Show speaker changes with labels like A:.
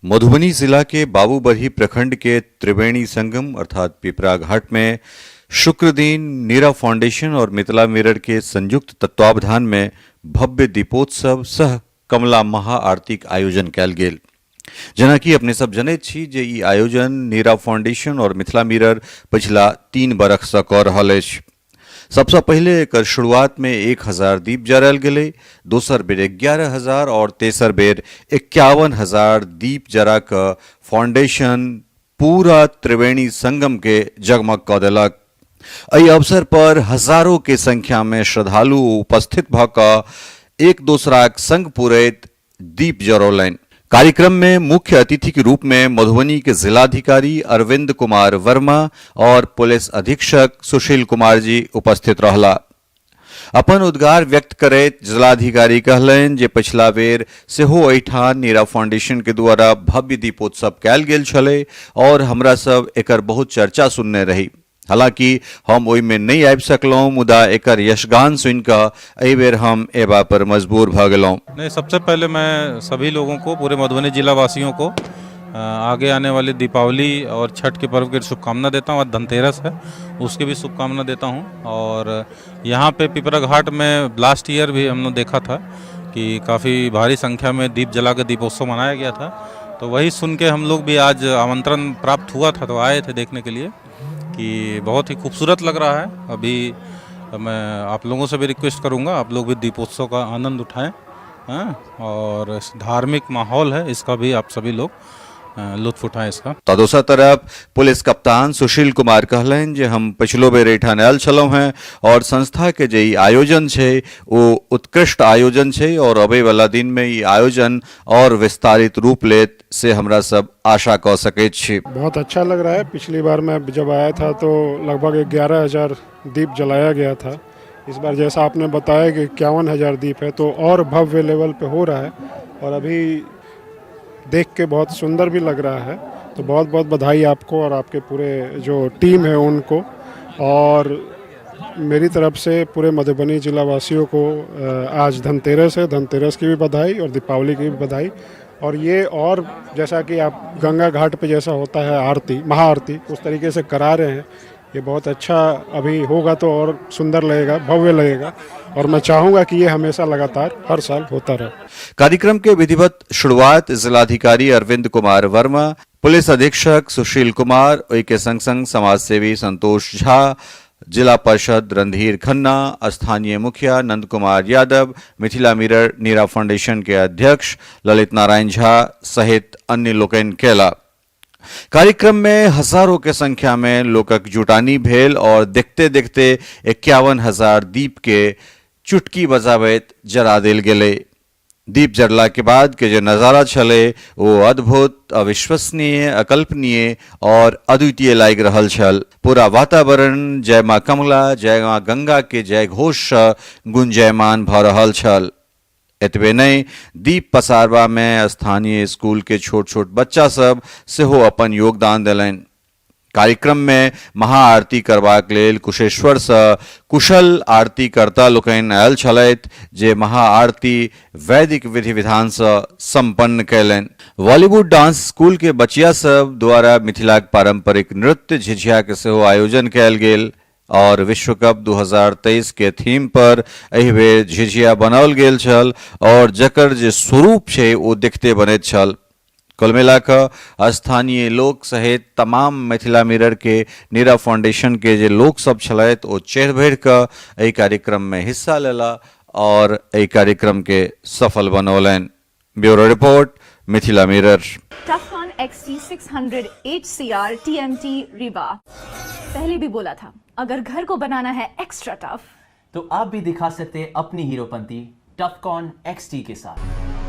A: मधुबनी जिला के बाबूबरही प्रखंड के त्रिवेणी संगम अर्थात पिपरा घाट में शुक्र दिन नीरा फाउंडेशन और मिथिला मिरर के संयुक्त तत्वावधान में भव्य दीपोत्सव सह कमला महा आरतीक आयोजन कयल गेल। जेना कि अपने सब जनैत छी जे ई आयोजन नीरा फाउंडेशन और मिथिला मिरर पिछला 3 बरख से कऽ रहल अछि। सबसे पहले एकर शुरुआत में 1000 दीप जरायल गेलै, दोसर बेर 11,000 और तेसर बेर 51,000 दीप जरा कऽ फाउंडेशन पूरा त्रिवेणी संगम के जगमग कऽ देलक। एहि अवसर पर हजारों के संख्या में श्रद्धालु उपस्थित भऽ कऽ एक दोसराक संग पुरैत दीप जरौलनि। कार्यक्रम में मुख्य अतिथि के रूप में मधुबनी के जिलाधिकारी अरविंद कुमार वर्मा और पुलिस अधीक्षक सुशील कुमार जी उपस्थित रहला। अपन उद्गार व्यक्त करैत जिलाधिकारी कहलनि जे पिछला बेर सेहो एहिठाम नीरा फाउंडेशन के द्वारा भव्य दीपोत्सव कयल गेल छलै और हमरा सब एकर बहुत चर्चा सुनने रही। हालांकि हम ओहि में नहीं आबि सकलहुं, मुदा एकर यशगान सुनि कऽ एहि बेर हम एबा पर मजबूर भऽ गेलहुं।
B: नहीं, सबसे पहले मैं सभी लोगों को, पूरे मधुबनी जिला वासियों को आगे आने वाली दीपावली और छठ के पर्व की शुभकामना देता हूँ। आज धनतेरस है, उसकी भी शुभकामना देता हूँ। और यहाँ पे पिपरा घाट में लास्ट ईयर भी हमने देखा था कि काफ़ी भारी संख्या में दीप जला के दीपोत्सव मनाया गया था, तो वही सुन के हम लोग भी आज आमंत्रण प्राप्त हुआ था तो आए थे देखने के लिए कि बहुत ही खूबसूरत लग रहा है। अभी मैं आप लोगों से भी रिक्वेस्ट करूंगा, आप लोग भी दीपोत्सव का आनंद उठाएं, और इस धार्मिक माहौल है इसका भी आप सभी लोग लुत्फ उठाएं इसका।
A: तो दोसर तरफ पुलिस कप्तान सुशील कुमार कहलनि जे हम पिछलो बेर एठान आयल छलहुँ हैं और संस्था के जे आयोजन छै वो उत्कृष्ट आयोजन छै और अबै वाला दिन में ई आयोजन और विस्तारित रूप लेत से हमरा सब आशा कऽ सकैत छी।
C: बहुत अच्छा लग रहा है। पिछली बार मैं जब आया था तो लगभग 11,000 दीप जलाया गया था। इस बार जैसा आपने बताया कि 51,000 दीप है तो और भव्य लेवल पे हो रहा है और अभी देख के बहुत सुंदर भी लग रहा है। तो बहुत बहुत बधाई आपको और आपके पूरे जो टीम है उनको, और मेरी तरफ से पूरे मधुबनी जिला वासियों को आज धनतेरस है, धनतेरस की भी बधाई और दीपावली की भी बधाई। और ये और जैसा कि आप गंगा घाट पे जैसा होता है आरती, महाआरती, उस तरीके से करा रहे हैं, ये बहुत अच्छा अभी होगा तो और सुंदर लगेगा, भव्य लगेगा, और मैं चाहूंगा कि ये हमेशा लगातार हर साल होता रहे।
A: कार्यक्रम के विधिवत शुरुआत जिलाधिकारी अरविंद कुमार वर्मा, पुलिस अधीक्षक सुशील कुमार, ओई के संग संग समाज सेवी संतोष झा, जिला परिषद रणधीर खन्ना, स्थानीय मुखिया नंद कुमार यादव, मिथिला मिरर नीरा फाउंडेशन के अध्यक्ष ललित नारायण झा सहित अन्य लोकनि केला। कार्यक्रम में हजारों के संख्या में लोकक जुटानी भेल और देखते देखते 51,000 दीप के चुटकी बजाबैत जरा देल गेलै। दीप जरला के बाद के जो नजारा छले वो अद्भुत, अविश्वसनीय, अकल्पनीय और अद्वितीय लागि रहल छल। पूरा वातावरण जय माँ कमला, जय माँ गंगा के जय घोष गुंजयमान भऽ रहल छल। एतबे नहीं, दीप पसारबा में स्थानीय स्कूल के छोट छोट बच्चा सब सेहो अपन योगदान देलनि। कार्यक्रम में महाआरती करबाक लेल कुशेश्वर से कुशल आरती करता लोकनि आयल छलथि जे महाआरती वैदिक विधि विधान से संपन्न कैलनि। बॉलीवुड डांस स्कूल के बचिया सब द्वारा मिथिलाक पारंपरिक नृत्य झिझिया के सेहो आयोजन कयल गेल और विश्व कप 2023 के थीम पर एहि बेर झिझिया बनाओल गेल छल और जकर जे स्वरूप छै ओ देखते बनैत छल। कुल मिला कऽ स्थानीय लोक सहित तमाम मिथिला मिरर के नीरा फाउंडेशन के जे लोक सब छलथि ओ चढ़ि बढ़ि कऽ एहि कार्यक्रम में हिस्सा लेला और एहि कार्यक्रम के सफल बनौलनि। Bureau report, Mithila mirror.
D: Tufcon XT 600 HCR TMT Rewa. पहले भी बोला था, अगर घर को बनाना है एक्स्ट्रा टफ
E: तो आप भी दिखा सकते अपनी हीरोपंती टफकॉन XT के साथ।